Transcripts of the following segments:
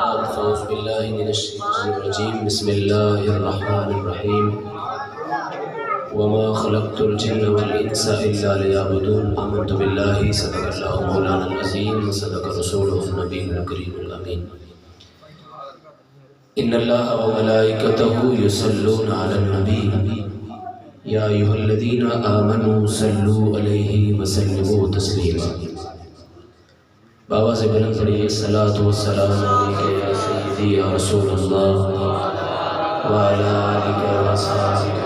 بعد فاعوذ باللہ من الشیطان الرجیم بسم اللہ الرحمن الرحیم وما خلقت الجن والانس الا لیعبدون آمنت باللہ صدق اللہ مولانا العظیم وصدق رسولہ النبی الکریم الامین ان اللہ وملائکتہ یصلون علی النبی یا ایھا الذین آمنوا صلوا علیہ وسلموا تسلیما۔ بابا سے بلند پڑھیے الصلاۃ والسلام علیک یا سیدی یا رسول اللہ وعلی آلک واصحابک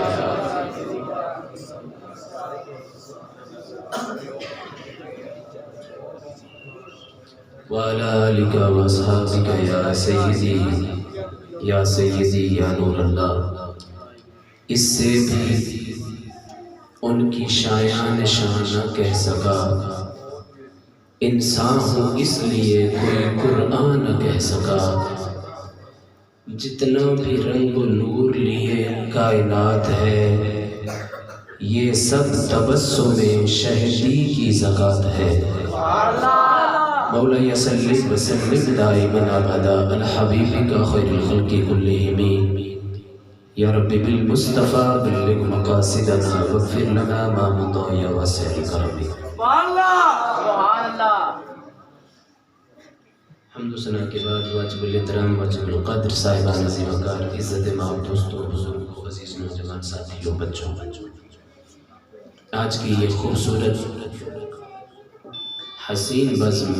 وعلی آلک واصحابک یا سیدی یا نور اللہ۔ اس سے بھی ان کی شایان شان نہ کہہ سکا، انسان ہوں اس لیے کوئی قرآن نہ کہہ سکا۔ جتنا بھی رنگ و نور لیے کائنات ہے، یہ سب تبسم شہدی کی زکوٰۃ ہے۔ مولا صلی وسلم دائما ابدا علی حبیبک خیر الخلق کلہم یا رب بالمصطفیٰ بلغ مقاصدنا واغفر لنا ما مضى یا واسع الکرم۔ حمد و ثنا کے بعد واجب الاحترام واجب القدر صاحبان عظیم وقار عزت ماں دوستوں بزرگوں عزیز نوجوان ساتھیوں بچوں، آج کی یہ خوبصورت حسین بزم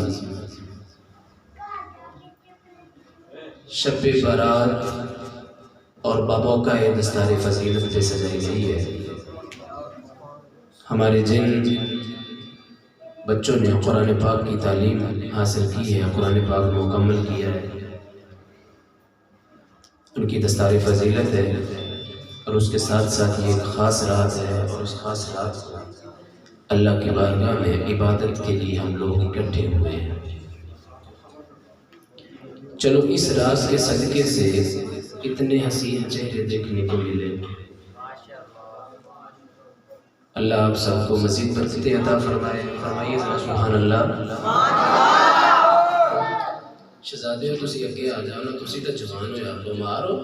شب برات اور بابوں کا یہ دستار فضیلت پہ سجائی گئی ہے۔ ہمارے جن بچوں نے قرآن پاک کی تعلیم حاصل کی ہے، قرآن پاک مکمل کیا ہے، ان کی دستار فضیلت ہے، اور اس کے ساتھ ساتھ یہ ایک خاص رات ہے، اور اس خاص رات کو اللہ کی بارگاہ میں عبادت کے لیے ہم لوگ اکٹھے ہوئے ہیں۔ چلو اس راز کے صدقے سے اتنے حسین چہرے دیکھنے کو ملے، اللہ آپ سب کو مزید برکتیں عطا فرمائے۔ فرمائیے سبحان اللہ۔ شہزادے ہو تسی اگے آ جاؤ نا، تسی تو جوان ہو یا بیمار ہو،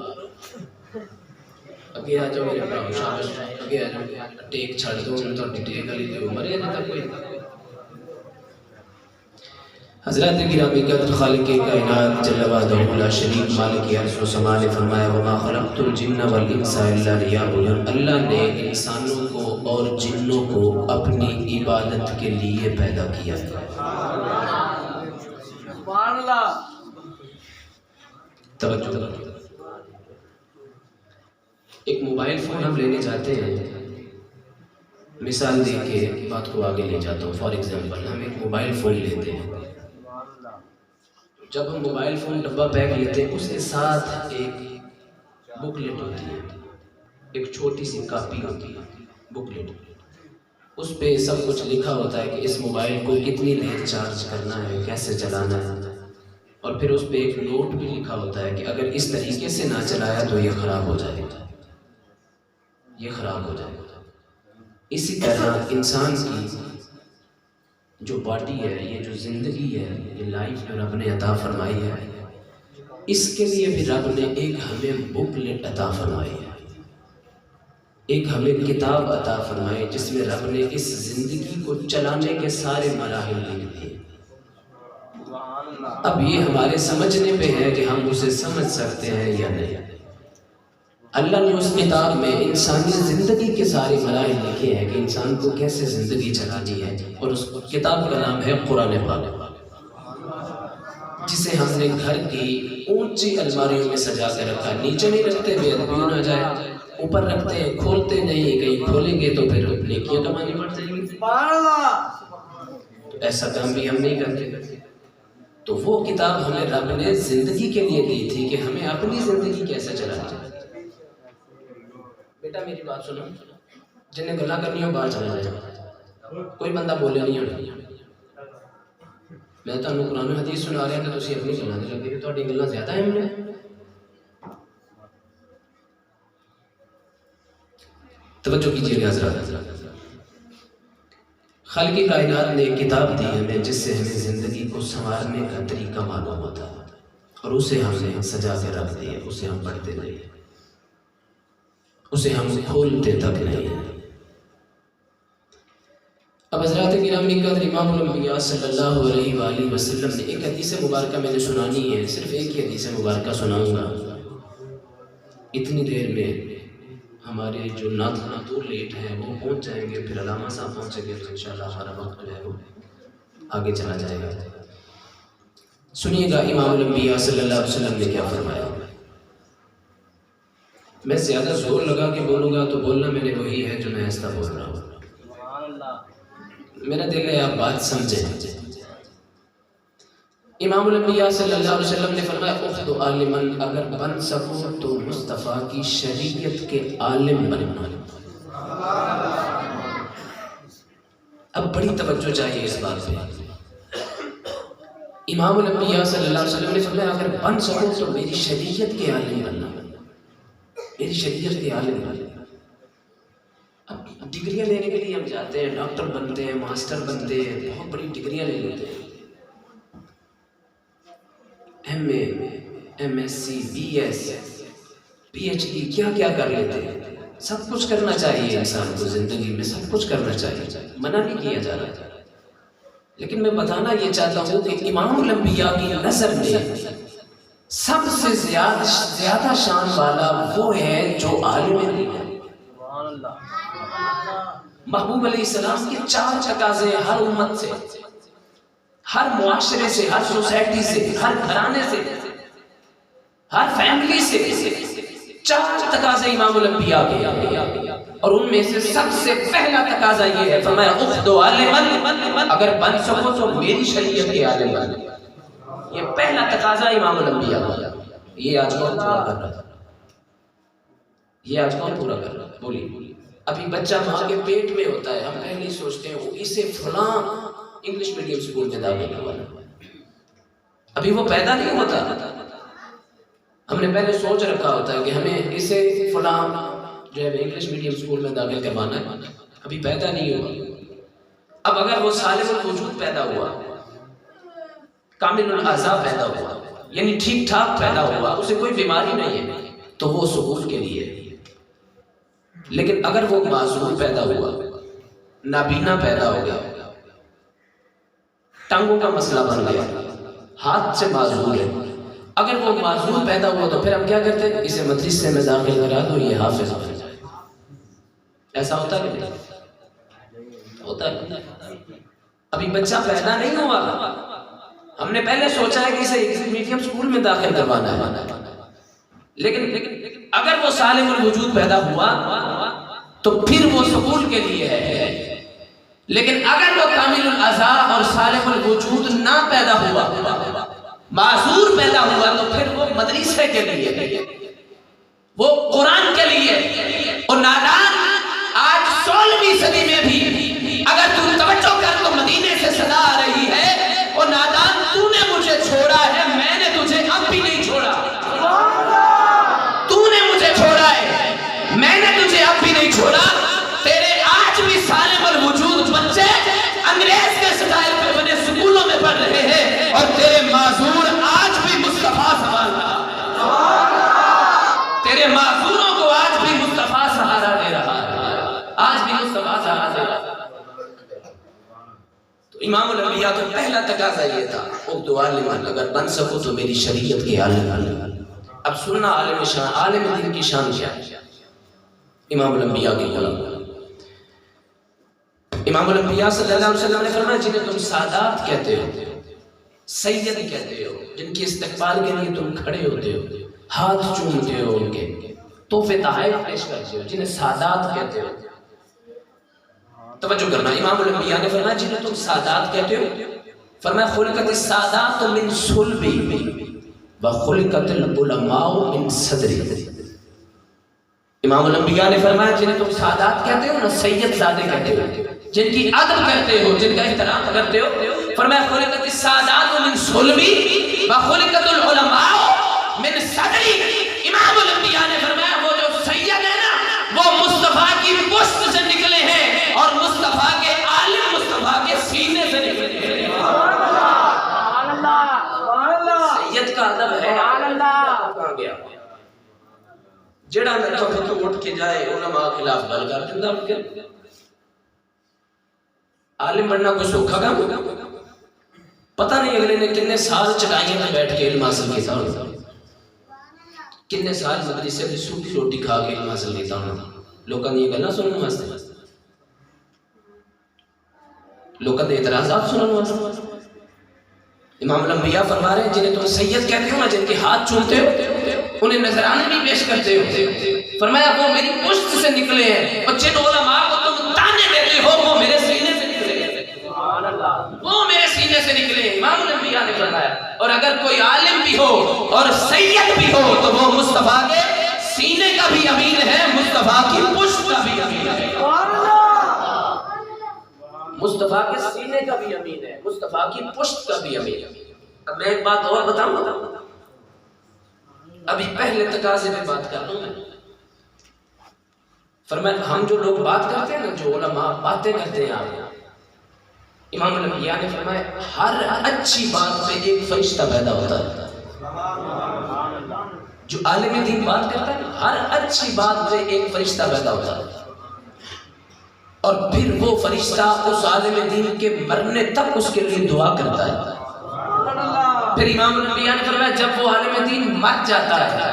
اگے آ جاؤ میرے بھراؤ، شاباش اگے آ جاؤ، ٹیک چھڑ دو ہوں تو ٹیک والی تے عمر ہے نا تک کوئی۔ حضرات گرامی قدر خالق کائنات جل وعدہ لا شریک مالک ارض و سما نے فرمایا وما خلقت الجن والانس الا لیعبدون، اللہ نے انسانوں کو اور جنوں کو اپنی عبادت کے لیے پیدا کیا ہے۔ سبحان اللہ۔ توجہ، ایک موبائل فون ہم لینے جاتے ہیں، مثال دے کے بات کو آگے لے جاتا ہوں۔ فار ایگزامپل ہم ایک موبائل فون لیتے ہیں، جب ہم موبائل فون ڈبہ پیک لیتے ہیں، اس کے ساتھ ایک بکلیٹ ہوتی ہے، ایک چھوٹی سی کاپی ہوتی ہے بکلیٹ، اس پہ سب کچھ لکھا ہوتا ہے کہ اس موبائل کو کتنی دیر چارج کرنا ہے، کیسے چلانا ہے، اور پھر اس پہ ایک نوٹ بھی لکھا ہوتا ہے کہ اگر اس طریقے سے نہ چلایا تو یہ خراب ہو جائے گا، یہ خراب ہو جائے گا۔ اسی طرح انسان کی جو باڈی ہے، یہ جو زندگی ہے، یہ لائف جو رب نے عطا فرمائی ہے، اس کے لیے بھی رب نے ایک ہمیں بکلیٹ عطا فرمائی ہے، ایک ہمیں کتاب عطا فرمائی جس میں رب نے اس زندگی کو چلانے کے سارے مراحل لکھ دیے۔ اب یہ ہمارے سمجھنے پہ ہے کہ ہم اسے سمجھ سکتے ہیں یا نہیں۔ اللہ نے اس کتاب میں انسانی زندگی کے سارے مراحل لکھے ہیں کہ انسان کو کیسے زندگی چلانی ہے، اور اس کتاب کا نام ہے قرآن پاک، جسے ہم نے گھر کی اونچی الماریوں میں سجا کے رکھا، نیچے نہیں رکھتے بے ادبی نہ جائے، اوپر رکھتے ہیں، کھولتے نہیں، کہیں کھولیں گے تو پھر نیکیاں کمانی پڑ جائیں گی، تو ایسا کام بھی ہم نہیں کرتے۔ تو وہ کتاب ہمیں رب نے زندگی کے لیے دی تھی کہ ہمیں اپنی زندگی کیسے چلانی ہے۔ بیٹا میری بات سنو، جنہیں گلا کرنی ہو باہر چلا جائے، کوئی بندہ بولے نہیں ہونا۔ میں تمہیں قرآن حدیث سنا رہا کہ تسی اپنی گلاں دے لگے، تہاڈی گلاں زیادہ اہم نے۔ توجہ کیجیے حضرات، خالق کائنات نے ایک کتاب دی ہمیں جس سے ہمیں زندگی کو سنوارنے کا طریقہ معلوم ہوتا ہے۔ اور اسے ہم نے سجا کے رکھ دیا، اسے ہم پڑھتے نہیں، اسے ہم کھولتے تک نہیں۔ اب حضرات گرامی قدر امام الانبیاء صلی اللہ علیہ وآلہ وسلم نے ایک حدیث مبارکہ میں نے سنانی ہے، صرف ایک ہی حدیث مبارکہ سناؤں گا۔ اتنی دیر میں ہمارے جو ناظرین لیٹ ہیں وہ پہنچ جائیں گے، پھر علامہ صاحب پہنچیں گے، تو انشاءاللہ ہمارا وقت جو ہے وہ آگے چلا جائے گا۔ سنیے گا امام الانبیاء صلی اللہ علیہ وسلم نے کیا فرمایا۔ میں زیادہ زور لگا کے بولوں گا تو بولنا میں نے وہی ہے جو میں ایسا بول رہا ہوں، میرا دل ہے آپ بات سمجھیں۔ امام الانبیاء صلی اللہ علیہ وسلم نے فرمایا اخت عالمن، اگر بن سکو تو مصطفیٰ کی شریعت کے عالم بننا۔ اب بڑی توجہ چاہیے اس بات پہ۔ امام الانبیاء صلی اللہ علیہ وسلم نے فرمایا اگر بن سکو تو میری شریعت کے عالم بننا، میری شریعت کے عالم بننا۔ اب ڈگریاں لینے کے لیے ہم جاتے ہیں، ڈاکٹر بنتے ہیں، ماسٹر بنتے ہیں، بہت بڑی ڈگریاں لے لیتے ہیں، M A, M S C, B S, P H D, کیا کیا کر لیتے ہیں۔ سب کچھ کرنا چاہیے انسان کو، زندگی میں سب کچھ کرنا چاہیے، منع نہیں کیا جا رہا، لیکن میں بتانا یہ چاہتا ہوں کہ امام الانبیاء کی نظر میں سب سے زیادہ شان والا وہ ہے جو عالم ہے۔ محبوب علیہ السلام کے 4 تقاضے ہر امت سے، ہر معاشرے سے، ہر سوسائٹی سے، ہر گھرانے سے، ہر فیملی سے 4 تقاضے امام الانبیاء کے، اور ان میں سے سب سے پہلا تقاضا یہ ہے، فرمایا اخت عالمن، اگر بن سکو تو میری شریعت کے عالم بن۔ یہ پہلا تقاضا امام الانبیاء کا۔ یہ آج کون پورا کر رہا، یہ آج کون پورا کر رہا، بولیے۔ ابھی بچہ ماں کے پیٹ میں ہوتا ہے، ہم پہلے ہی سوچتے ہیں اسے فلاں انگلش میڈیم اسکول میں داخل کروانا، ابھی وہ پیدا نہیں ہوتا، ہم نے پہلے سوچ رکھا ہوتا ہے کہ ہمیں اسے فلاں جو ہے انگلش میڈیم اسکول میں داخل کروانا ہے، ابھی پیدا نہیں ہوا۔ اب اگر وہ سالم الوجود پیدا ہوا، کامل الاعضاء پیدا ہوا، یعنی ٹھیک ٹھاک پیدا ہوا، اسے کوئی بیماری نہیں ہے، تو وہ سکول کے لیے ہے۔ لیکن اگر وہ معذور پیدا ہوا، نابینا پیدا ہو گیا، ٹانگوں کا مسئلہ بن گیا، ہاتھ سے معذور ہے، اگر وہ معذور پیدا ہوا تو پھر ہم کیا کرتے ہیں، اسے مدرسے میں داخل کرا دو، یہ حافظ ہو جائے۔ ایسا ہوتا ہے کہ نہیں ہوتا ہے؟ ابھی بچہ پیدا نہیں ہوا، ہم نے پہلے سوچا ہے کہ اسے میڈیم اسکول میں داخل کروانا ہے، لیکن اگر وہ سالم الوجود پیدا ہوا تو پھر وہ سکول کے لیے ہے، لیکن اگر وہ کامل الاعضاء اور سالم الوجود نہ پیدا ہوا، معذور پیدا ہوا، تو پھر وہ مدرسے کے لیے ہے، وہ قرآن کے لیے۔ اور نادان آج 16ویں صدی میں بھی اگر تو توجہ کر تو مدینے سے صدا آ رہی ہے، اور نادان تو نے مجھے چھوڑا ہے، میں نے تجھے اب بھی نہیں چھوڑا، تو نے مجھے چھوڑا ہے، میں نے تجھے اب بھی نہیں چھوڑا۔ تیرے آج بھی سالم الوجود بچے انگریز کے سٹائل پہ بنے سکولوں میں پڑھ رہے ہیں، اور تیرے معذور آج بھی مصطفیٰ سنبھال رہا ہے، تیرے معذوروں کو آج بھی مصطفیٰ سہارا دے رہا ہے، آج بھی مصطفیٰ سہارا دے رہا ہے۔ تو امام الانبیاء کا پہلا تقاضا یہ تھا، اخت عالمن، اگر بن سکو تو میری شریعت کے عالم بن۔ اب سننا عالم شان، عالم دین کی شان کیا ہے، امام الانبیاء کے غلام۔ امام الانبیاء صلی اللہ علیہ وسلم نے فرمایا جنہیں تم سادات کہتے ہو، سید کہتے ہو، جن کے استقبال کے لیے تم کھڑے ہوتے ہو، ہاتھ چومتے ہو، ان کے تحفے تحائف پیش کرتے ہو، جنہیں سادات کہتے ہو۔ توجہ کرنا، امام الانبیاء نے فرمایا جنہیں تم سادات کہتے ہو، فرمایا خلقت السادات من صلبی وخلقت العلماء من صدری۔ امام الانبیاء نے فرمایا جنہیں تم سادات کہتے ہو نا، سید زادے کہتے ہو، جن کی ادب کرتے ہو، جن کا احترام کرتے ہو، فرمایا خلقت السادات من صلبی وخلقت العلماء من صدری۔ امام الانبیاء نے فرمایا وہ جو سید ہے نا، وہ مصطفیٰ کی پشت سے نکلے ہیں، اور مصطفیٰ کے عالم مصطفیٰ کے سینے سے نکلے ہیں۔ سید کا ادب ہے کہاں گیا جڑا نہ تو اٹھ کے جائے علماء خلاف گل کر دیندا اٹھ کے عالم بننا کوئی سوکھا کام پتہ نہیں اگلے نے کتنے سال چٹائیاں میں بیٹھ کے علم حاصل کیتا ہونا کتنے سال مدرسے میں سوکھی روٹی کھا کے علم حاصل کیتا ہونا لوگوں نے یہ گلاں سنن واسطے لوگوں کے اعتراضات سنن واسطے امام الانبیاء فرما رہے ہیں جنہیں تم سید کہتے ہو نا جن کے ہاتھ چومتے ہو انہیں نذرانے بھی پیش کرتے ہو فرمایا وہ میری پشت سے نکلے ہیں اور جن علماء کو تم تانے دیتے ہو وہ میرے سینے سے نکلے وہ میرے سینے سے نکلے امام الانبیاء نے فرمایا اور اگر کوئی عالم بھی ہو اور سید بھی ہو تو وہ مصطفیٰ کے سینے کا بھی امین ہے مصطفیٰ کی پشت کا بھی امین ہے مصطفیٰ کے سینے کا بھی امین ہے مصطفیٰ کی پشت کا بھی امین ہے اب میں ایک بات اور بتاؤں ابھی پہلے تقاضے میں بات کر لوں میں فرمایا ہم جو لوگ بات کرتے ہیں نا جو علماء باتیں کرتے ہیں آپ امام الانبیاء نے فرمایا ہر اچھی بات پہ ایک فرشتہ پیدا ہوتا ہے جو عالم دین بات کرتا ہے ہر اچھی بات پہ ایک فرشتہ پیدا ہوتا ہے اور پھر وہ فرشتہ اس عالم دین کے مرنے تک اس کے لیے دعا کرتا ہے پھر امام الانبیاء نے فرمایا جب وہ عالم دین مر جاتا ہے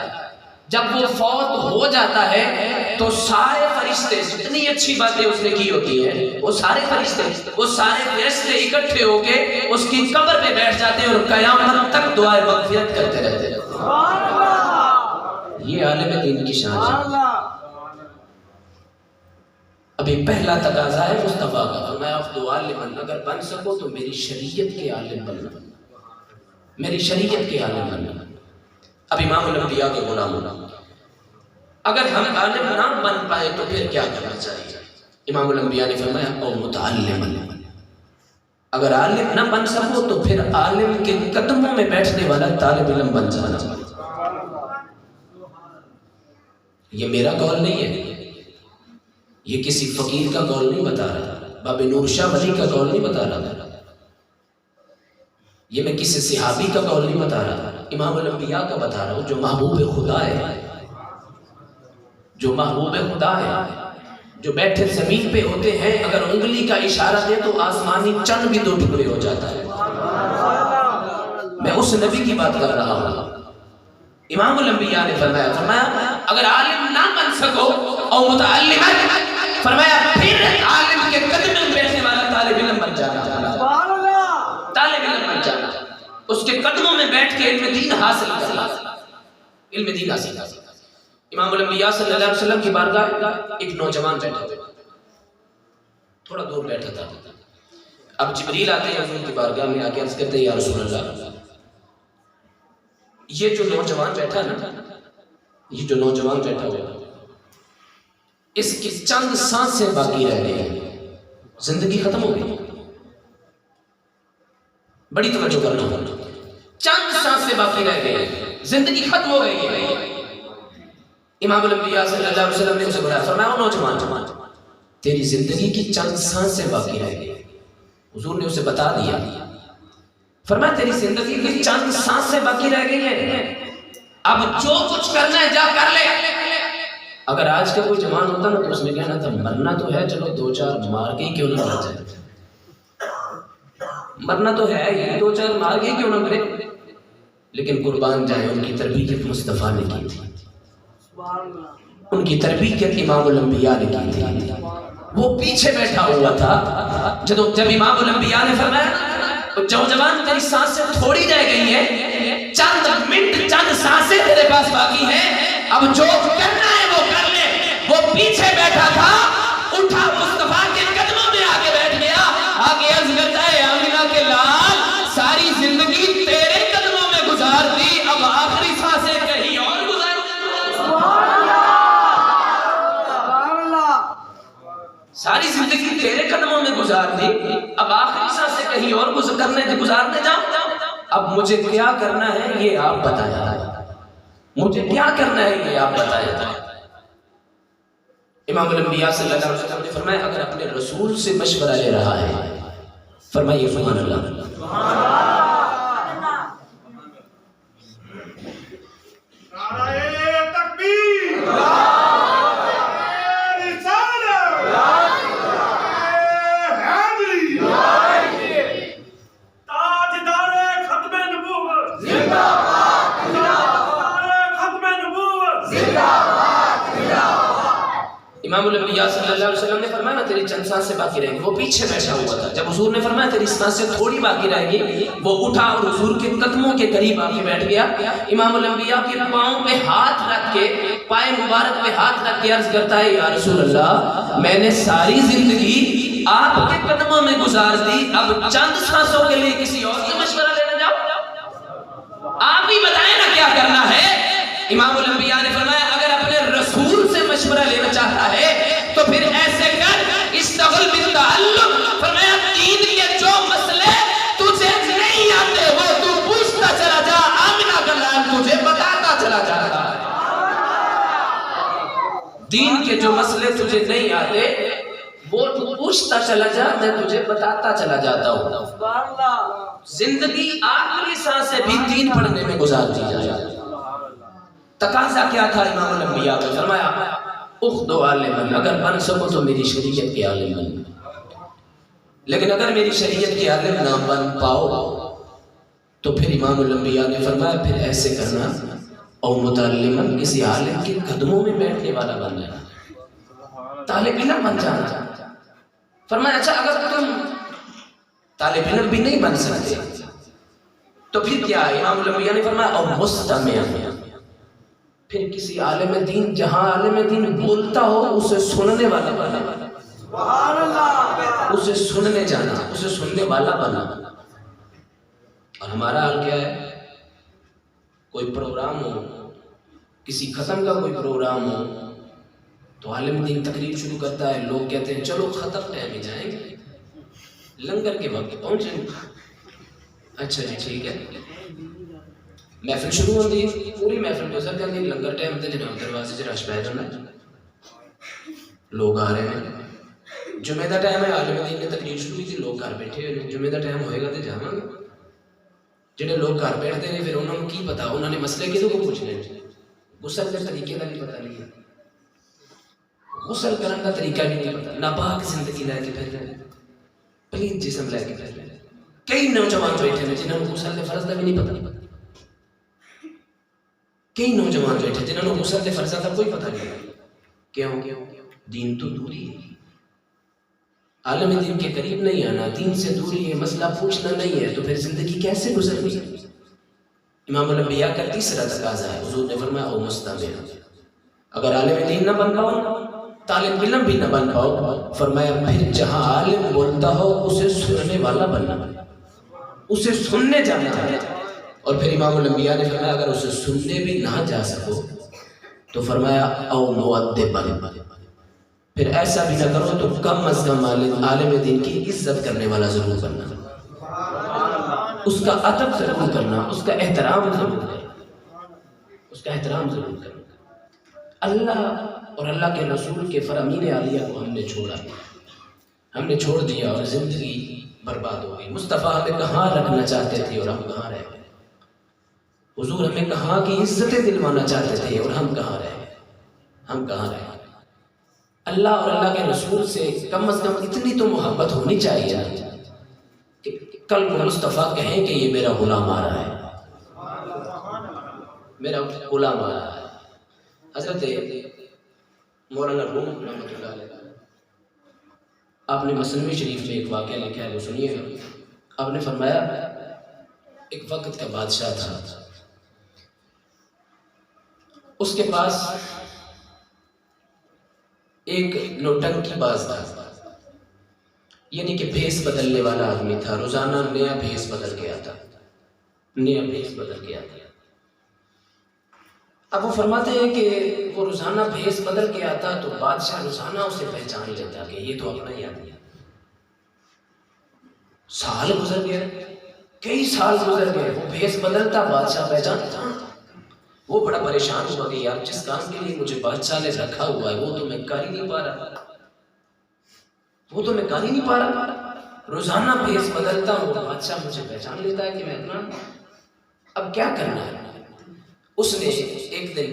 جب وہ فوت ہو جاتا ہے تو سارے فرشتے جتنی اچھی باتیں اس نے کی ہوتی ہیں وہ سارے فرشتے اکٹھے ہو کے اس کی قبر پہ بیٹھ جاتے ہیں اور قیامت تک دعائے مغفرت کرتے رہتے ہیں یہ عالم دین کی شان ہے ابھی پہلا تقاضا ہے مصطفیٰ کا فرمایا افضل عالم اگر بن سکو تو میری شریعت کے عالم بننا میری شریعت کے عالم بننا اب امام الانبیاء کے غلام ہونا اگر ہم عالم نہ بن پائے تو پھر کیا کرنا چاہیے امام الانبیاء نے فرمایا او متعلم اگر عالم نہ بن سکو تو پھر عالم کے قدموں میں بیٹھنے والا طالب علم بن جانا یہ میرا قول نہیں ہے یہ کسی فقیر کا قول نہیں بتا رہا باب نور شاہ ولی کا قول نہیں بتا رہا یہ میں کسی صحابی کا قول نہیں بتا رہا امام الانبیاء کا بتا رہا ہوں جو محبوب خدا ہے جو محبوب خدا ہے جو بیٹھے زمین پہ ہوتے ہیں اگر انگلی کا اشارہ دے تو آسمانی چند بھی 2 ٹکڑے ہو جاتا ہے میں اس نبی کی بات کر رہا ہوں امام الانبیاء نے فرمایا اگر عالم نہ بن سکو اور متعلم فرمایا پھر عالم کے قدم میں بیٹھنے والا طالب علم بن جانا طالب علم بن جانا اس کے قدموں میں بیٹھ کے علم دین حاصل کرنا علم دین حاصل کرنا امام الانبیاء صلی اللہ علیہ وسلم کی بارگاہ ایک نوجوان بیٹھا تھا تھوڑا دور بیٹھا تھا اب جبریل آتے ہیں حضور کی بارگاہ میں آ کے عرض کرتے ہیں یا رسول اللہ یہ جو نوجوان بیٹھا نا یہ جو نوجوان بیٹھا ہوا اس کی چند سانسیں باقی رہ گئی زندگی ختم ہو گئی بڑی توجہ کرنا ہوگا چند سانسیں باقی رہ گئی زندگی ختم ہو گئی ہے امام الانبیاء صلی اللہ علیہ وسلم نے اسے بلایا فرمایا نوجوان تیری زندگی کی چند سانسیں باقی رہ گئی حضور نے اسے بتا دیا فرمایا تیری زندگی کی چند سانسیں باقی رہ گئی ہیں اب جو کچھ کرنا ہے جا کر لے اگر آج کا کوئی جوان ہوتا نا تو اس نے کہنا تھا مرنا تو ہے چلو 2-4 مار کے ہی کیوں نہ مر جائے مرنا تو ہے ہی 2-4 مار کے ہی کیوں نہ مرے لیکن قربان جائیں ان کی تربیت مصطفیٰ نے کی تھی ان کی تربیت امام الانبیاء نے کی تھی وہ پیچھے بیٹھا ہوا تھا جب امام الانبیاء نے فرمایا جوان تیری سانسیں تھوڑی رہ گئی ہیں چند منٹ چند سانسیں تیرے پاس باقی ہیں اب جو کرنا ہے وہ کر لے وہ پیچھے بیٹھا تھا اٹھا مصطفیٰ کے قدموں میں آگے بیٹھ گیا آگے عرض کرتا ہے آمینہ کے لال ساری زندگی تیرے قدموں میں گزار دی اب آخری سانسیں کہیں اور گزار ساری زندگی تیرے قدموں میں گزار دی اب آخری سانسیں کہیں اور گزارنے جاؤ اب مجھے کیا کرنا ہے یہ آپ بتائیں مجھے کیا کرنا ہے یہ آپ بتائیں امام الانبیاء صلی اللہ علیہ وسلم نے فرمایا اگر اپنے رسول سے مشورہ لے رہا ہے فرمائیے سبحان اللہ امام الانبیاء صلی اللہ علیہ وسلم نے فرمایا تیری چند سانسیں باقی رہیں گی، وہ پیچھے بیٹھا ہوا تھا. جب حضور نے فرمایا تیری سانسیں تھوڑی باقی رہیں گی، وہ اٹھا اور حضور کے قدموں کے قریب آ کے بیٹھ گیا. امام الانبیاء کے پاؤں پہ ہاتھ رکھ کے، پائے مبارک پہ ہاتھ رکھ کے عرض کرتا ہے یا رسول اللہ میں نے ساری زندگی آپ کے قدموں میں گزار دی، اب چند سانسوں کے لیے کسی اور سے مشورہ لینا جاؤ؟ آپ ہی بتائیں نا کیا کرنا ہے. امام الانبیاء نے فرمایا اگر اپنے رسول سے مشورہ لینا چاہتا ہے تو پھر ایسے کر استغل بالتعلم. فرمایا دین کے جو مسئلے تجھے نہیں آتے وہ تو پوچھتا چلا جا، آمنہ کا لال تجھے بتاتا چلا جاتا ہے. دین کے جو مسئلے تجھے نہیں آتے وہ تو پوچھتا چلا جا، میں تجھے بتاتا چلا جاتا ہوں. زندگی آخری سانسیں بھی دین پڑھنے میں گزار دی جائے. تقاضا کیا تھا امام الانبیاء کو؟ فرمایا اخدو عالمن، اگر بن سکو تو میری شریعت کے عالم بن، لیکن اگر میری شریعت کے عالم نہ بن پاؤ تو پھر امام الانبیاء نے فرمایا پھر ایسے کرنا او متعلمن، کسی عالم کے قدموں میں بیٹھنے والا بن جانا، طالب علم بن جانا. فرمایا اچھا اگر تم طالب علم بھی نہیں بن سکتے تو پھر کیا؟ امام الانبیاء نے فرمایا او مستمع، پھر کسی عالم دین، جہاں عالم دین بولتا ہو اسے سننے والا بنا، اسے سننے جانا، اسے سننے والا بنا. اور ہمارا حال کیا ہے؟ کوئی پروگرام ہو، کسی ختم کا کوئی پروگرام ہو تو عالم دین تقریر شروع کرتا ہے، لوگ کہتے ہیں چلو ختم ٹائم ہی جائیں گے، لنگر کے وقت پہنچیں گے. اچھا جی ٹھیک ہے، محفل شروع ہوتی ہے، پوری محفل گزر جاتی ہے، لنگر ٹائم ہوتے جناب دروازے سے رش پہ جانا، لوگ آ رہے ہیں. جمعہ دا ٹائم ہے، عالم دین نے تقریر شروع کی تھی، لوگ گھر بیٹھے ہوئے. جمعہ دا ٹائم ہوئے گا تو جاواں گے. جڑے لوگ گھر بیٹھتے ہیں پھر انہوں نے کی پتا، انہوں نے مسئلے کدوں کو پوچھنے، غسل کے طریقے کا بھی پتہ نہیں ہے، غسل کرنے کا طریقہ بھی نہیں پتا، ناپاک زندگی لے کے پھر رہے، پلیت جسم لے کے پھر رہے. کئی نوجوان بیٹھے ہیں جنہوں نے غسل کے فرض کا بھی نہیں پتا، کئی نوجوان بیٹھے جنہوں نے غسل کے فرض کا کوئی پتہ نہیں. کیوں؟ دین تو دوری ہے، عالم دین کے قریب نہیں آنا، دین سے دوری ہے، مسئلہ پوچھنا نہیں ہے، تو پھر زندگی کیسے گزرنی؟ امام الانبیاء کا تیسرا تقاضا ہے، حضور نے فرمایا او مستمع، اگر عالم دین نہ بن پاؤ، طالب علم بھی نہ بن پاؤ، فرمایا پھر جہاں عالم بولتا ہو اسے سننے والا بننا، اسے سننے جانا ہے. اور پھر امام الانبیاء نے فرمایا اگر اسے سننے بھی نہ جا سکو تو فرمایا او مؤدبن، پھر ایسا بھی نہ کرو تو کم از کم عالم دین کی عزت کرنے والا ضرور بننا، اس کا ادب ضرور کرنا، اس کا احترام ضرور کرنا، اس کا احترام ضرور کرنا. اللہ اور اللہ کے رسول کے فرامین عالیہ کو ہم نے چھوڑا، ہم نے چھوڑ دیا اور زندگی برباد ہو گئی. مصطفیٰ ہمیں کہاں رکھنا چاہتے تھے اور ہم کہاں رہ گئے؟ حضور ہمیں کہاں کی عزتیں دلوانا چاہتے تھے اور ہم کہاں رہ گئے؟ ہم کہاں رہ گئے؟ اللہ اور اللہ کے رسول سے کم از کم اتنی تو محبت ہونی چاہیے کہ کل کو مصطفیٰ کہیں کہ یہ میرا غلام آ رہا ہے، میرا غلام آ رہا ہے. حضرت مولانا روم رحمۃ اللہ علیہ آپ نے مثنوی شریف میں ایک واقعہ لکھا ہے، وہ سنیے گا. آپ نے فرمایا ایک وقت کا بادشاہ تھا، اس کے پاس ایک نوٹنکی باز تھا، یعنی کہ بھیس بدلنے والا آدمی تھا، روزانہ نیا بھیس بدل کے آتا، نیا بھیس بدل کے آتا. اب وہ فرماتے ہیں کہ وہ روزانہ بھیس بدل کے آتا تو بادشاہ روزانہ اسے پہچان لیتا کہ یہ تو اپنا ہی آدمی ہے. سال گزر گئے، کئی سال گزر گئے، وہ بھیس بدلتا، بادشاہ پہچانتا. وہ بڑا پریشان ہوا کہ یار جس کام کے لیے مجھے بادشاہ نے رکھا ہوا ہے وہ تو میں کر ہی نہیں پا رہا، وہ تو میں کر ہی نہیں پا رہا. روزانہ بھیس بدلتا ہوں، بادشاہ مجھے پہچان لیتا ہے کہ میں اپنا، اب کیا کرنا ہے؟ اس نے ایک دن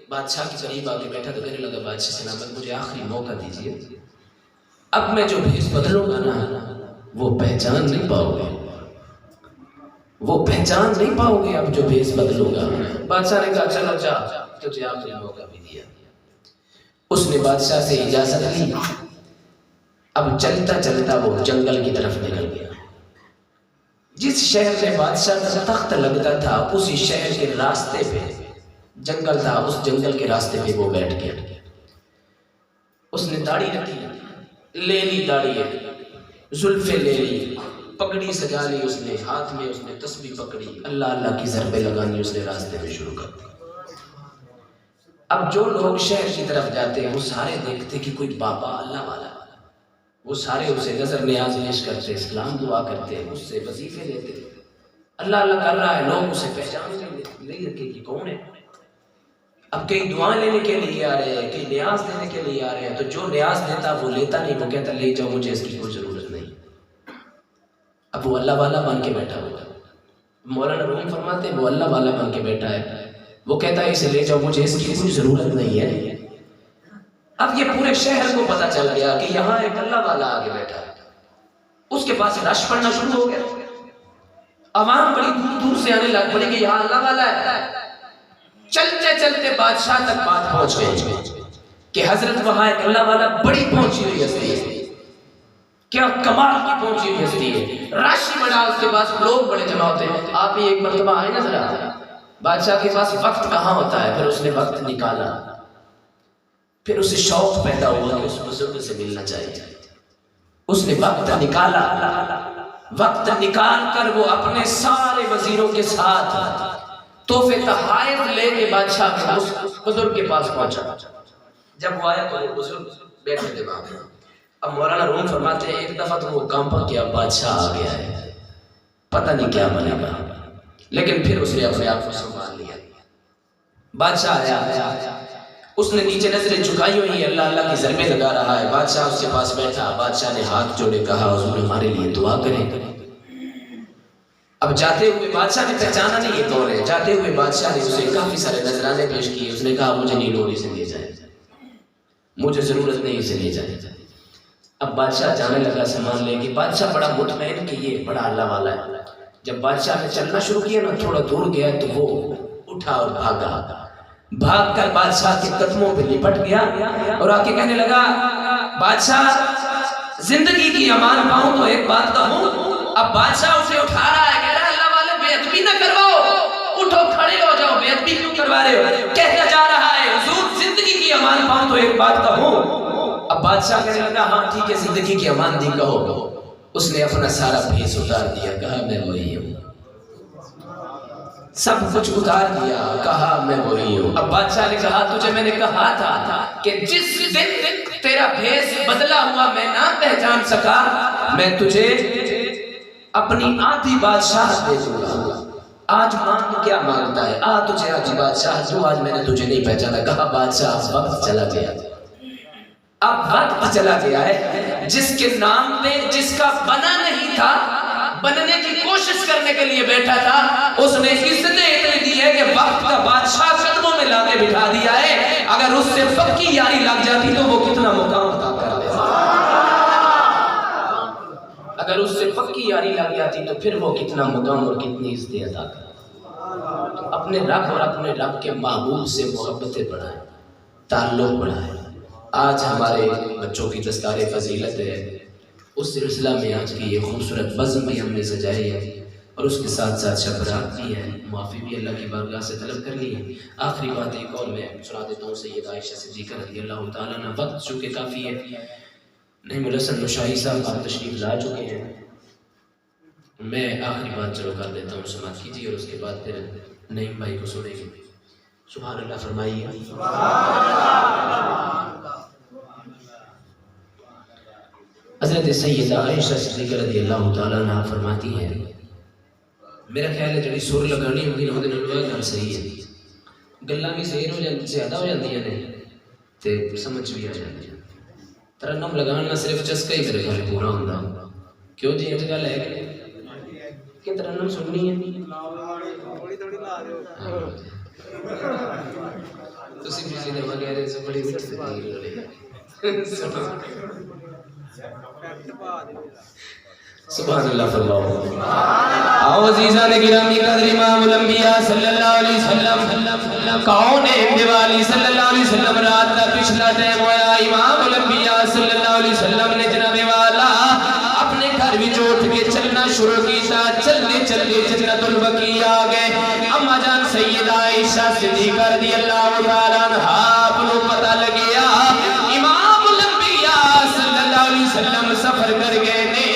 بادشاہ کے قریب آ کے بیٹھا تو کہنے لگا بادشاہ سلامت مجھے آخری موقع دیجیے، اب میں جو بھیس بدلوں گا نا وہ پہچان نہیں پاؤ گے، وہ پہچان نہیں پاؤ گے اب جو بھیس بدلوں گا. بادشاہ نے کہا چلو جا، تجھے آخری موقع بھی دیا. اس نے بادشاہ سے اجازت لی، اب چلتا چلتا وہ جنگل کی طرف نکل گیا۔ جس شہر میں بادشاہ کا تخت لگتا تھا اسی شہر کے راستے پہ جنگل تھا، اس جنگل کے راستے پہ وہ بیٹھ گیا۔ اس نے داڑھی رکھی، لے لی داڑھی، زلفیں لے لی، پگڑی سجا لی، اس نے ہاتھ میں اس نے تسبیح پکڑی، اللہ اللہ کی ضربیں لگانی اس نے راستے میں شروع کر دی۔ اب جو لوگ شہر کی طرف جاتے ہیں وہ سارے دیکھتے کہ کوئی بابا اللہ والا، وہ سارے اسے نظر نیاز پیش کرتے، اسلام دعا کرتے، اس سے وظیفے لیتے، اللہ اللہ کر رہا ہے، لوگ اسے پہچان نہیں رکھے کہ کون ہے۔ اب کئی دعائیں لینے کے لیے آ رہے ہیں، کئی نیاز دینے کے لیے آ رہے ہیں، تو جو نیاز دیتا وہ لیتا نہیں، وہ کہتا لے جاؤ مجھے اس کی کوئی ضرورت نہیں۔ اب وہ اللہ والا بن کے بیٹھا ہوا ہے، مولانا روم فرماتے ہیں وہ اللہ والا بن کے بیٹھا ہے، وہ کہتا ہے اسے لے جاؤ مجھے اس کی کوئی ضرورت نہیں ہے۔ اب یہ پورے شہر کو پتا چل گیا کہ یہاں ایک اللہ والا آگے بیٹھا ہے، اس کے پاس رش پڑنا شروع ہو گیا، عوام بڑی دور دور سے آنے لگ پڑی کہ یہاں اللہ والا ہے۔ چلتے چلتے بادشاہ تک بات پہنچ گئی کہ حضرت وہاں ایک اللہ والا بڑی پہنچی ہوئی ہستی ہے، کیا کمال کی پہنچی ہوئی ہستی ہے، رش بڑا اس کے پاس، لوگ بڑے جمع ہوتے ہیں۔ آپ ہی ایک مرتبہ آئے نا ذرا، بادشاہ کے پاس وقت کہاں ہوتا ہے، پھر اس نے وقت نکالا، پھر اسے شوق پیدا ہوا کہ اس بزرگ سے ملنا چاہیے، اس نے وقت نکالا، وقت نکال کر وہ اپنے سارے وزیروں کے ساتھ تحفے تحائف لے کے بادشاہ کے اس بزرگ کے پاس پہنچا۔ جب وہ آیا تو وہ بزرگ بیٹھے تھے وہاں پہ۔ اب مولانا روم فرماتے ہیں ایک دفعہ تو وہ کانپا کیا، بادشاہ آ گیا ہے، پتہ نہیں کیا بنے گا، لیکن پھر اس نے اپنے آپ کو سنبھال لیا۔ بادشاہ آیا، اس نے نیچے نظریں جھکائی ہوئی، اللہ اللہ کی ضربیں لگا رہا ہے، بادشاہ اس کے پاس بیٹھا، بادشاہ نے ہاتھ جوڑے کہا حضور ہمارے لیے دعا کریں۔ اب جاتے ہوئے بادشاہ نے پہچانا نہیں یہ کون ہے، جاتے ہوئے بادشاہ نے اسے کافی سارے نذرانے پیش کیے، اس نے کہا مجھے نہیں لوڑ اسے لے جائے، مجھے ضرورت نہیں اسے لے جائے۔ اب بادشاہ جانے لگا سامان لے کے، بادشاہ بڑا مطمئن کہ یہ بڑا اللہ والا ہے۔ جب بادشاہ نے چلنا شروع کیا نا، تھوڑا دور گیا تو وہ اٹھا اور بھاگا، بھاگ کر بادشاہ کے قدموں پہ لپٹ گیا اور آ کے کہنے لگا بادشاہ زندگی کی امان پاؤں تو ایک بات کہوں۔ اب بادشاہ اسے اٹھا رہا ہے، کہہ رہا ہے اللہ والے بے ادبی نہ کرواؤ، اٹھو کھڑے ہو جاؤ، بے ادبی کیوں کروا رہے ہو؟ کہتا جا رہا ہے حضور زندگی کی امان پاؤں تو ایک بات کہوں۔ اب بادشاہ کہنے لگا ہاں ٹھیک ہے زندگی کی امان دی کہو۔ اس نے اپنا سارا بھیس اتار دیا، کہا میں وہی ہوں، سب کچھ اتار دیا، کہا میں وہی ہوں۔ اب بادشاہ نے کہا تجھے میں نے کہا تھا کہ جس دن تیرا بھیس بدلا ہوا میں نہ پہچان سکا، میں تجھے اپنی آدھی بادشاہ دے دوں گا۔ آج مانگ کیا مانگتا ہے؟ تجھے آدھی بادشاہ دوں، آج میں نے تجھے نہیں پہچانا۔ کہا بادشاہ اب وقت چلا گیا، اب وقت چلا گیا ہے، جس کے نام پہ جس کا بنا نہیں تھا، بننے کی کوشش کرنے کے لیے بیٹھا تھا، اس نے عزتیں اتنی دی ہے کہ وقت کا بادشاہ قدموں میں لا کے بٹھا دیا ہے۔ اگر اس سے پکی یاری لگ جاتی تو وہ کتنا مقام عطا کر دیتا، اگر اس سے پکی یاری لگ جاتی تو پھر وہ کتنا مقام اور کتنی عزتیں عطا کر۔ اپنے رب اور اپنے رب کے محبوب سے محبتیں بڑھائیں، تعلق بڑھائیں۔ آج ہمارے بچوں کی دستار فضیلت ہے، اس سلسلہ میں آج کی یہ خوبصورت بزم بھی ہم نے سجائی ہے، اور اس کے ساتھ ساتھ شب برات بھی ہے، معافی بھی اللہ کی بارگاہ سے طلب کر لی ہے۔ آخری بات ایک اور میں سنا دیتا ہوں، سید عائشہ صدیقہ رضی اللہ تعالیٰ عنہ۔ وقت چونکہ کافی ہے، نعیم الحسن مشاہی صاحب آپ تشریف لا چکے ہیں، میں آخری بات چلو کر دیتا ہوں، سماعت کیجیے اور اس کے بعد پھر نعیم بھائی کو سنیں گے۔ سبحان اللہ فرمائیے۔ حضرت سیدہ عائشہ صدیقہ رضی اللہ تعالیٰ عنہ فرماتی ہیں، میرا خیال ہے جڑی سر لگانی ہوگی نہ وہ گل صحیح ہے، گلاں بھی صحیح ہو جاتی، زیادہ ہو جاتی ہیں تے سمجھ بھی آ جاتی ہے۔ ترنم لگانا صرف چسکا ہی میرے خیال پورا ہوتا، کیوں جی ایک گل ہے کہ ترنم سننی ہے تسی کسی دفعہ کہہ رہے سے بڑی مٹی تقریر ہو رہی ہے۔ سبحان اللہ فرماؤ. آؤ عزیزان گرامی قدر امام الانبیاء صلی اللہ علیہ وسلم کون ہے دیوالی صلی اللہ علیہ وسلم رات کا پچھلا ٹائم ہویا. امام الانبیاء صلی اللہ علیہ وسلم نے جناب والا اپنے گھر بھی اٹھ کے چلنا شروع کیتا. چلنے چلنے جنت البقیع آ گئے. اما جان سیدہ عائشہ صدیقہ رضی اللہ تعالیٰ عنہا اپنو پتہ لگیا امام الانبیاء صلی اللہ علیہ وسلم سفر کر گئے نے.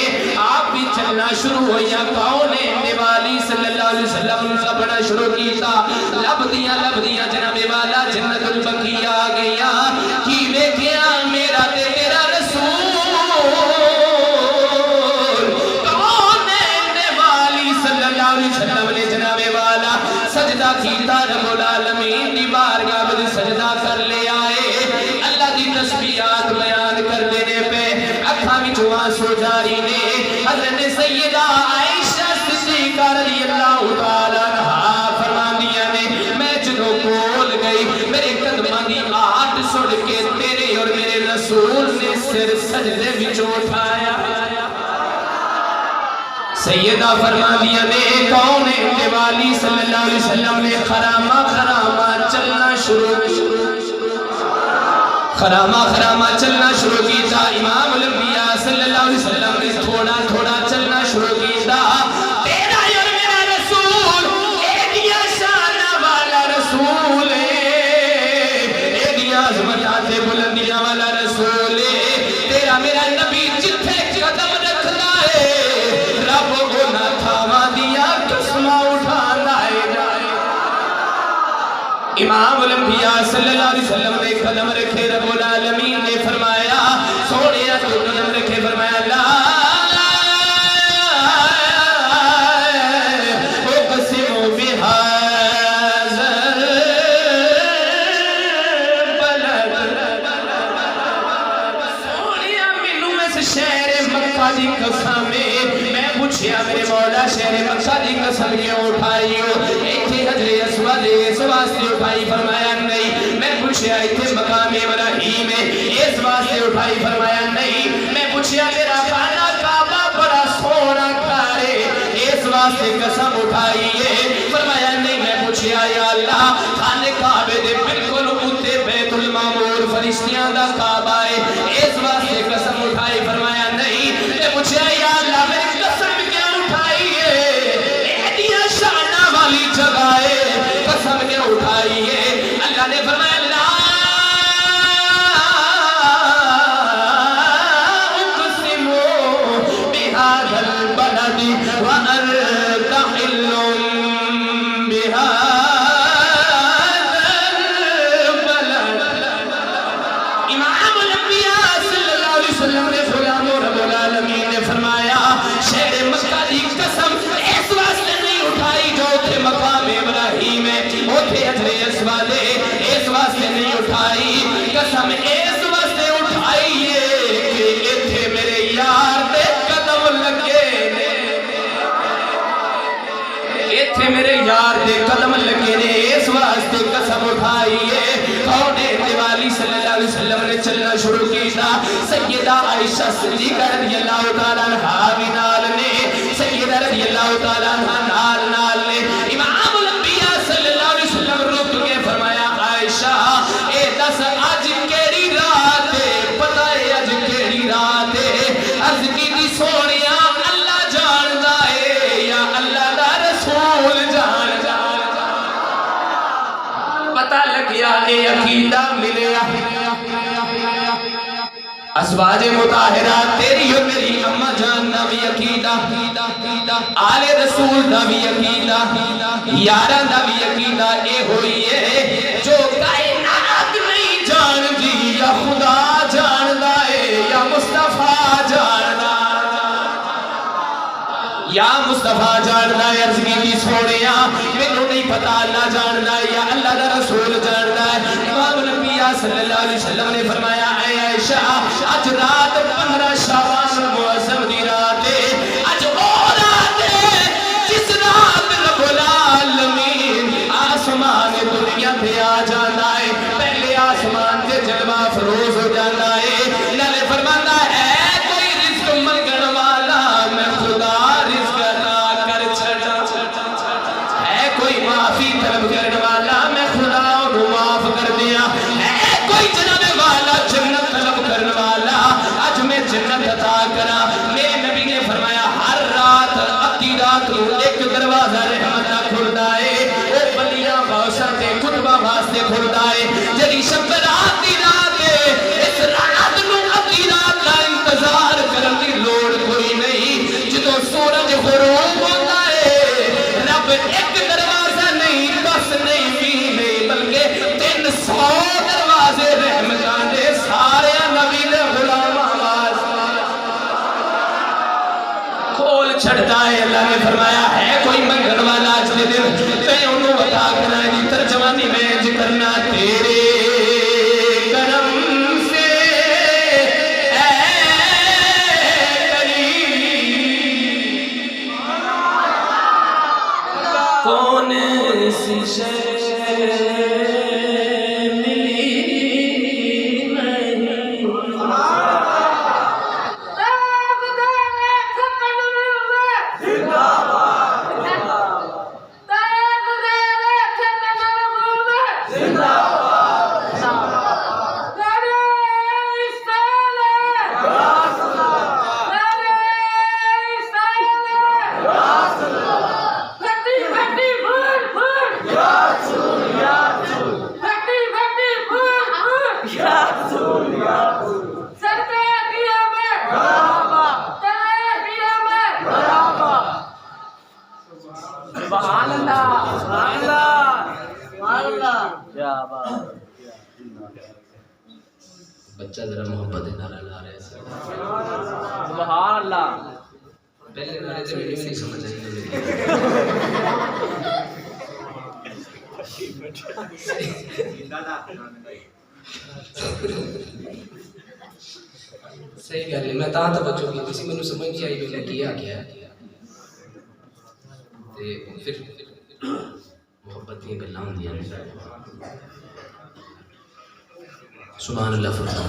آپ بھی چلنا شروع ہویا. کون ہے دیوالی صلی اللہ علیہ وسلم کا بڑا شروع کیتا. لب دیا جناب والا جنت البقیع آ گیا. کی ویکھیا میرا تے تیرا رسول. کون ہے دیوالی صلی اللہ علیہ وسلم نے جناب والا سجدہ کیتا. رب العالمین دی بارگاہ میں سجدہ کر لے آئے. اللہ دی تسبیحات بیان کر دینے پہ اکھاں وچوں آنسو جاری نے. حضرت سیدہ عائشہ صدیقہ رضی اللہ تعالیٰ عنہا فرماندیاں نے میں جدوں کول گئی میرے قدماں دی آہٹ سڑ کے تیرے اور میرے رسول نے سر سجدے وچوں اٹھایا. سیدہ فرماندیاں نے کون ہے دیوالی صلی اللہ علیہ وسلم نے خرامہ چلنا شروع کیا. خرامہ چلنا شروع کیتا. امام الانبیاء صلی اللہ علیہ وسلم نے تھوڑا چلنا شروع کیتا. تیرا اور میرا رسول ایڈیا شانہ والا رسول ایڈیا عظمتات بلندیاں والا رسول. تیرا میرا نبی جتھے قدم رکھنا ہے رب کو نہ تھاواں دیا قسمہ اٹھانا ہے. امام الانبیاء صلی اللہ علیہ وسلم نے قدم رکھے. رب العالمین نے فرمایا سونیا تو قدم رکھے فرمایا لا اقسم بہذا البلد. سونیا مینوں اس شہر مکہ دی قسم میں پوچھیا میرے مولا شہر مکہ دی قسم کیوں اٹھائی ہو. ایتھے حجر اسود اس واسطے اٹھائی فرمایا نہیں. میں پوچھیا ایتھے مقام ابراہیم اس واسطے اٹھائی فرمایا نہیں. میں پوچھیا میرا خانہ کعبہ بڑا سونا گھر ہے اس واسطے قسم اٹھائی ہے فرمایا نہیں. میں پوچھیا یا اللہ خانے کعبے دے بالکل اوتے بیت المعمور فرشتیاں دا کعبہ ہے اس واسطے قسم اٹھائی فرمایا نہیں. میں پوچھیا یا اللہ میری قسم کیوں اٹھائی ہے ایڈیا شانہ والی جگہ ہے قسم کیوں اٹھائی ہے. اللہ نے فرمایا لا اقسم بہذا البلد وانت حل بہذا البلد. امام الانبیاء صلی اللہ علیہ وسلم نے فرمایا رب العالمین نے فرمایا شہر مکہ دی قسم اس واسطے نہیں اٹھائی جو تھے مقام ابراہیم ہے اوتھے حجر اسود اس واسطے نہیں اٹھائی قسم اس واسطے اٹھائی ہے کہ ایتھے میرے یار دے قدم لگے نے. ایتھے میرے یار دے قدم لگے نے اس واسطے قسم اٹھائی ہے. کون ہے دیوالی صلی اللہ علیہ وسلم نے چلنا شروع کیتا. سیدہ عائشہ صدیقہ رضی اللہ تعالیٰ عنہا بھی نال نے. سیدہ رضی اللہ تعالیٰ عنہا نال نے. امام الانبیاء صلی اللہ علیہ وسلم رک کے فرمایا عائشہ اے دس آج کیڑی رات ہے پتہ ہے آج کیڑی رات ہے. عرض کی دی سونیا اللہ جاندا ہے یا اللہ دا رسول جاندا. پتہ لگیا اے عقیدہ ملیا. ازواج مطہرات تیری اور میری اماں جان دا بھی عقیدہ آل رسول دا بھی عقیدہ یاراں دا بھی عقیدہ اے ہوئی ہے جو کائنات نہیں جان دی یا خدا جاندا ہے یا مصطفیٰ جاندا یا مصطفیٰ جاندا ہے. عرض کی سونیا مینوں نہیں پتا اللہ جاندا ہے یا اللہ دا رسول جاندا ہے. امام الانبیاء صلی اللہ علیہ وسلم نے فرمایا اے عائشہ اج رات 15 شعبان المعظم دی رات ہے. اج او رات ہے جس رات رب العالمین آسمان دنیا تے آ جاندا ہے. پہلے آسمان تے جلوہ فروز ہو جاندا ہے. نالے فرماندا ہے کوئی رزق منگن والا میں کھلدا ہے جڑی شب رات دی رات ہے اس رات نو ادھی رات دا انتظار کرن دی لوڑ کوئی نہیں جدوں سورج غروب ہوندا ہے رب ایک دروازہ نہیں بس نہیں بھی نہیں بلکہ 300 دروازے رحمتاں دے سارے نبی دے غلاماں واسطے کھول چھڑتا ہے اللہ نے فرمایا ہے کوئی منگن والا آج دے دن میں انہوں بتا کرنا ہے ترجمانی میں کرنا تیرے کرم سے اے کریم کون سی شے بچہ ذرا محبت نعرہ لا رہے ہیں سبحان اللہ پہلے نعرے سے ویڈیو نہیں سمجھ آئی صحیح گل ہے میں تاں توجہ کی کسی میں سمجھ نہیں آئی میں کیا کیا تے پھر محبت کی گلاں ہوندیاں سبحان اللہ فرماؤ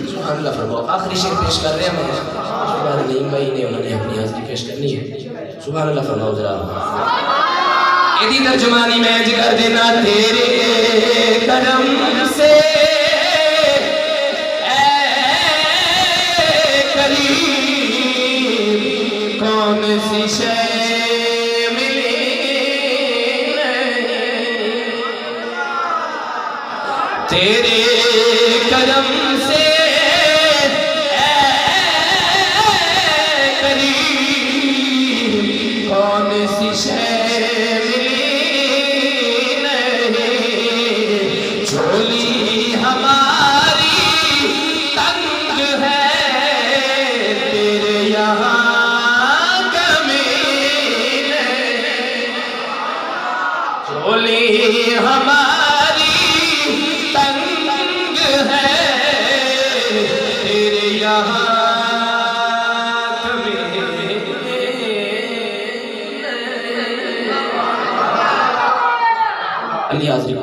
سبحان اللہ فرماؤ آخری شعر پیش کر رہے ہیں میں بعد نہیں مہینے انہوں نے اپنی حاضری پیش کرنی ہے سبحان اللہ فرماؤ ذرا ایدی ترجمانی میں ذکر دینا تیرے کرم سے اے کریم کون سی شے ملی تیرے کرم سے اے کریم کون سی شے ہماری تنگ ہے تیرے یہاں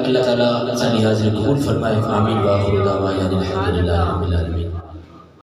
اللہ تعالیٰ ساری حاضری قبول فرمائے آمین وآخر دعوانا الحمدللہ رب العالمین